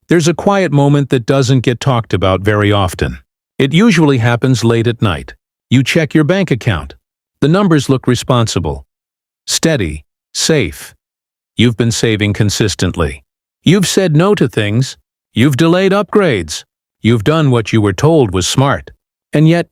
There's a quiet moment that doesn't get talked about very often. It usually happens late at night. You check your bank account. The numbers look responsible. Steady. Safe. You've been saving consistently. You've said no to things. You've delayed upgrades. You've done what you were told was smart. And yet,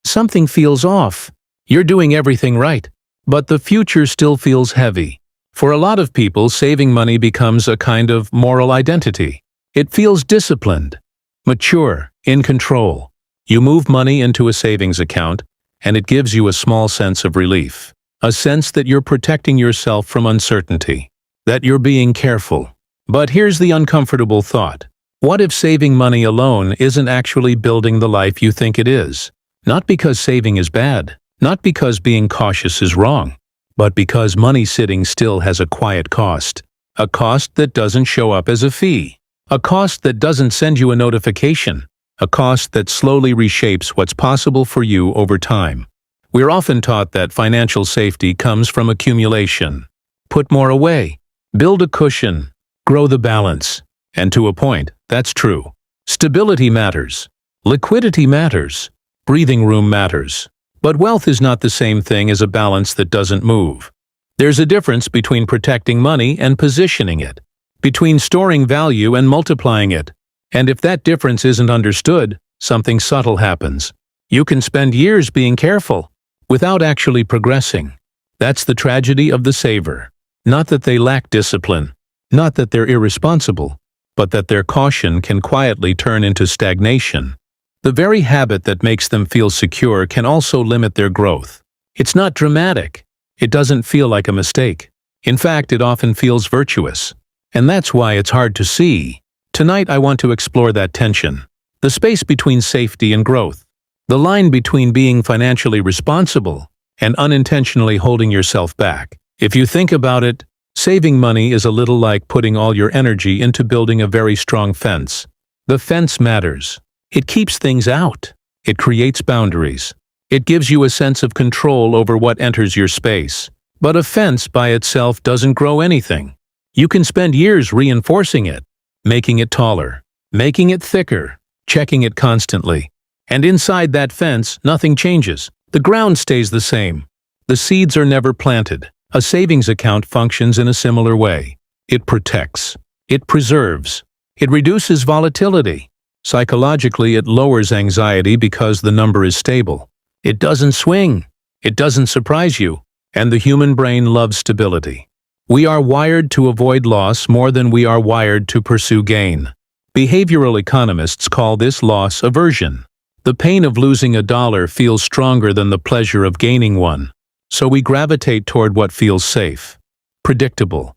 something feels off. You're doing everything right, but the future still feels heavy. For a lot of people, saving money becomes a kind of moral identity. It feels disciplined, mature, in control. You move money into a savings account, and it gives you a small sense of relief. A sense that you're protecting yourself from uncertainty. That you're being careful. But here's the uncomfortable thought. What if saving money alone isn't actually building the life you think it is? Not because saving is bad, not because being cautious is wrong, but because money sitting still has a quiet cost. A cost that doesn't show up as a fee. A cost that doesn't send you a notification. A cost that slowly reshapes what's possible for you over time. We're often taught that financial safety comes from accumulation. Put more away. Build a cushion. Grow the balance. And to a point, that's true. Stability matters. Liquidity matters. Breathing room matters. But wealth is not the same thing as a balance that doesn't move. There's a difference between protecting money and positioning it. Between storing value and multiplying it. And if that difference isn't understood, something subtle happens. You can spend years being careful, without actually progressing. That's the tragedy of the saver. Not that they lack discipline, not that they're irresponsible, but that their caution can quietly turn into stagnation. The very habit that makes them feel secure can also limit their growth. It's not dramatic. It doesn't feel like a mistake. In fact, it often feels virtuous. And that's why it's hard to see. Tonight I want to explore that tension. The space between safety and growth. The line between being financially responsible and unintentionally holding yourself back. If you think about it, saving money is a little like putting all your energy into building a very strong fence. The fence matters. It keeps things out. It creates boundaries. It gives you a sense of control over what enters your space. But a fence by itself doesn't grow anything. You can spend years reinforcing it, making it taller, making it thicker, checking it constantly. And inside that fence, nothing changes. The ground stays the same. The seeds are never planted. A savings account functions in a similar way. It protects. It preserves. It reduces volatility. Psychologically, it lowers anxiety because the number is stable. It doesn't swing. It doesn't surprise you. And the human brain loves stability. We are wired to avoid loss more than we are wired to pursue gain. Behavioral economists call this loss aversion. The pain of losing $1 feels stronger than the pleasure of gaining one. So we gravitate toward what feels safe, predictable,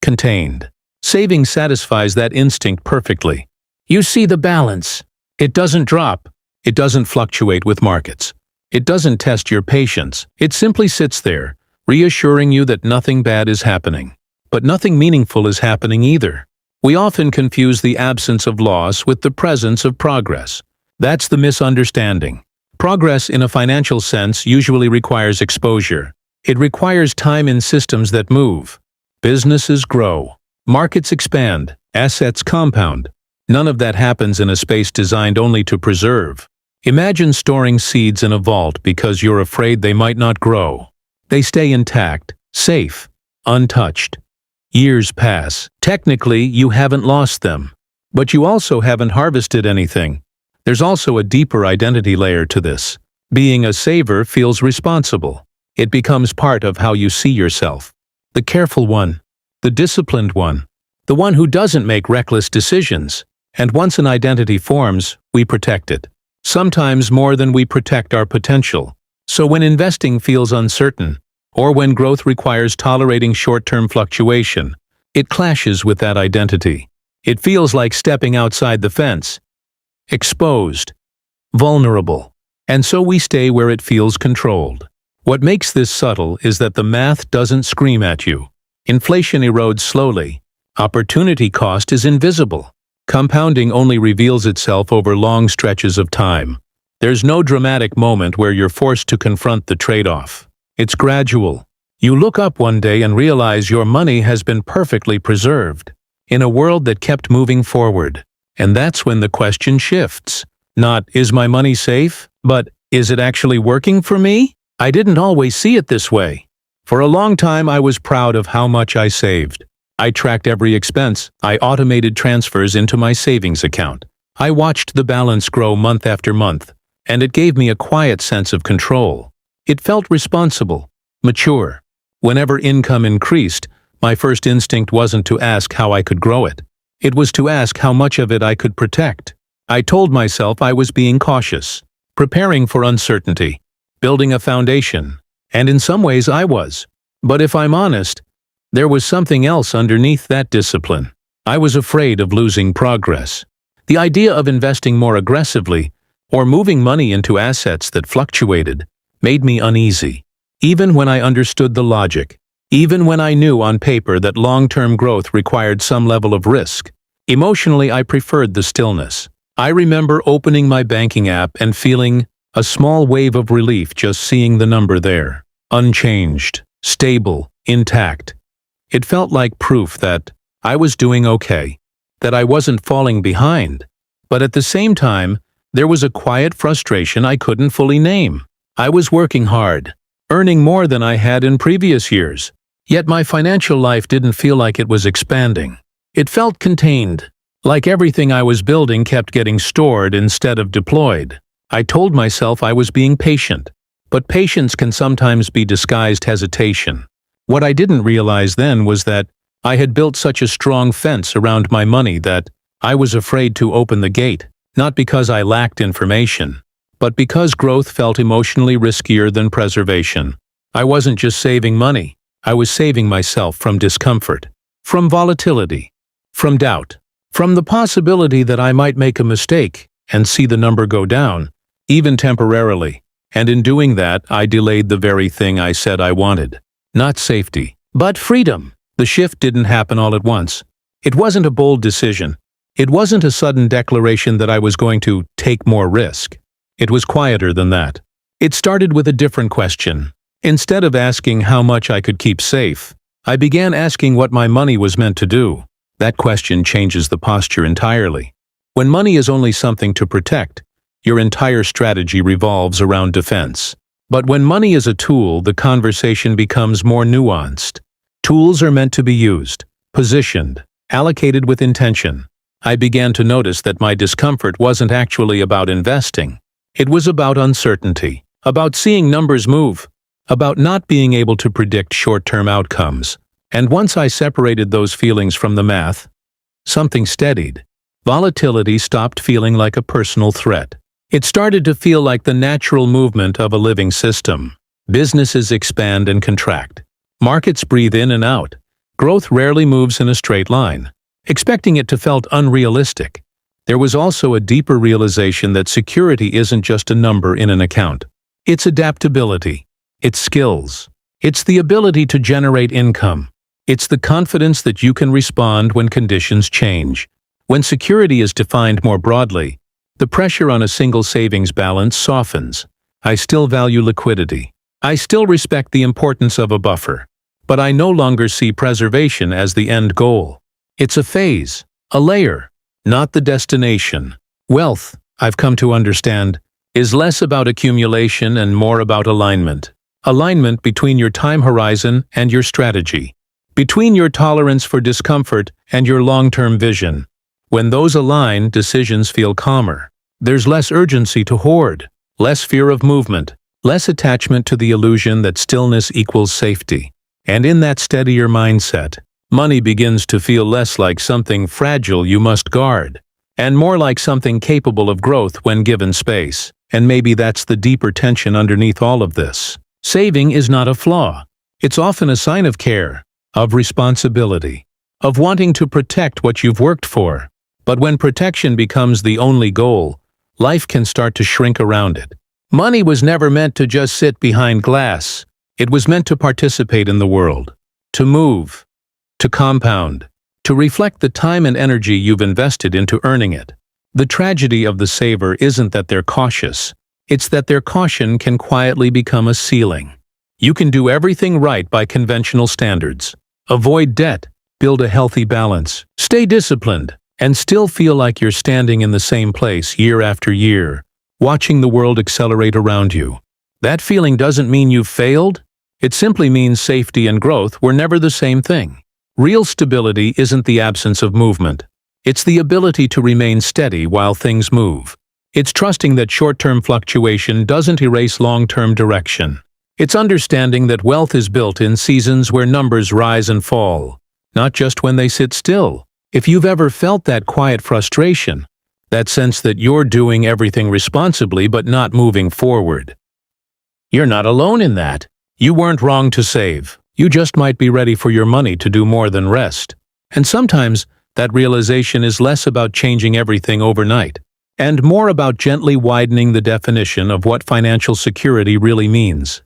contained. Saving satisfies that instinct perfectly. You see the balance. It doesn't drop. It doesn't fluctuate with markets. It doesn't test your patience. It simply sits there, reassuring you that nothing bad is happening. But nothing meaningful is happening either. We often confuse the absence of loss with the presence of progress. That's the misunderstanding. Progress in a financial sense usually requires exposure. It requires time in systems that move. Businesses grow. Markets expand. Assets compound. None of that happens in a space designed only to preserve. Imagine storing seeds in a vault because you're afraid they might not grow. They stay intact, safe, untouched. Years pass. Technically, you haven't lost them. But you also haven't harvested anything. There's also a deeper identity layer to this. Being a saver feels responsible. It becomes part of how you see yourself. The careful one. The disciplined one. The one who doesn't make reckless decisions. And once an identity forms, we protect it. Sometimes more than we protect our potential. So when investing feels uncertain, or when growth requires tolerating short-term fluctuation, it clashes with that identity. It feels like stepping outside the fence. Exposed. Vulnerable. And so we stay where it feels controlled. What makes this subtle is that the math doesn't scream at you. Inflation erodes slowly. Opportunity cost is invisible. Compounding only reveals itself over long stretches of time. There's no dramatic moment where you're forced to confront the trade-off. It's gradual. You look up one day and realize your money has been perfectly preserved. In a world that kept moving forward, And that's when the question shifts. Not, is my money safe? But, is it actually working for me? I didn't always see it this way. For a long time I was proud of how much I saved. I tracked every expense. I automated transfers into my savings account. I watched the balance grow month after month, and it gave me a quiet sense of control. It felt responsible, mature. Whenever income increased, my first instinct wasn't to ask how I could grow it. It was to ask how much of it I could protect. I told myself I was being cautious, preparing for uncertainty, building a foundation, and in some ways I was. But if I'm honest, there was something else underneath that discipline. I was afraid of losing progress. The idea of investing more aggressively, or moving money into assets that fluctuated, made me uneasy. Even when I understood the logic, even when I knew on paper that long-term growth required some level of risk, emotionally I preferred the stillness. I remember opening my banking app and feeling a small wave of relief just seeing the number there. Unchanged, stable, intact. It felt like proof that I was doing okay, that I wasn't falling behind. But at the same time, there was a quiet frustration I couldn't fully name. I was working hard, earning more than I had in previous years. Yet my financial life didn't feel like it was expanding. It felt contained, like everything I was building kept getting stored instead of deployed. I told myself I was being patient, but patience can sometimes be disguised hesitation. What I didn't realize then was that I had built such a strong fence around my money that I was afraid to open the gate, not because I lacked information, but because growth felt emotionally riskier than preservation. I wasn't just saving money, I was saving myself from discomfort, from volatility, from doubt, from the possibility that I might make a mistake and see the number go down, even temporarily. And in doing that, I delayed the very thing I said I wanted. Not safety, but freedom. The shift didn't happen all at once. It wasn't a bold decision. It wasn't a sudden declaration that I was going to take more risk. It was quieter than that. It started with a different question. Instead of asking how much I could keep safe, I began asking what my money was meant to do. That question changes the posture entirely. When money is only something to protect, your entire strategy revolves around defense. But when money is a tool, the conversation becomes more nuanced. Tools are meant to be used, positioned, allocated with intention. I began to notice that my discomfort wasn't actually about investing. It was about uncertainty, about seeing numbers move, about not being able to predict short-term outcomes. And once I separated those feelings from the math, something steadied. Volatility stopped feeling like a personal threat. It started to feel like the natural movement of a living system. Businesses expand and contract. Markets breathe in and out. Growth rarely moves in a straight line. Expecting it to felt unrealistic. There was also a deeper realization that security isn't just a number in an account. It's adaptability. It's skills. It's the ability to generate income. It's the confidence that you can respond when conditions change. When security is defined more broadly, the pressure on a single savings balance softens. I still value liquidity. I still respect the importance of a buffer. But I no longer see preservation as the end goal. It's a phase, a layer, not the destination. Wealth, I've come to understand, is less about accumulation and more about alignment. Alignment between your time horizon and your strategy. Between your tolerance for discomfort and your long-term vision. When those align, decisions feel calmer. There's less urgency to hoard, less fear of movement, less attachment to the illusion that stillness equals safety. And in that steadier mindset, money begins to feel less like something fragile you must guard, and more like something capable of growth when given space. And maybe that's the deeper tension underneath all of this. Saving is not a flaw. It's often a sign of care, of responsibility, of wanting to protect what you've worked for. But when protection becomes the only goal, life can start to shrink around it. Money was never meant to just sit behind glass. It was meant to participate in the world, to move, to compound, to reflect the time and energy you've invested into earning it. The tragedy of the saver isn't that they're cautious, it's that their caution can quietly become a ceiling. You can do everything right by conventional standards. Avoid debt, build a healthy balance, stay disciplined, and still feel like you're standing in the same place year after year, watching the world accelerate around you. That feeling doesn't mean you've failed. It simply means safety and growth were never the same thing. Real stability isn't the absence of movement. It's the ability to remain steady while things move. It's trusting that short-term fluctuation doesn't erase long-term direction. It's understanding that wealth is built in seasons where numbers rise and fall, not just when they sit still. If you've ever felt that quiet frustration, that sense that you're doing everything responsibly but not moving forward, you're not alone in that. You weren't wrong to save. You just might be ready for your money to do more than rest. And sometimes, that realization is less about changing everything overnight, and more about gently widening the definition of what financial security really means.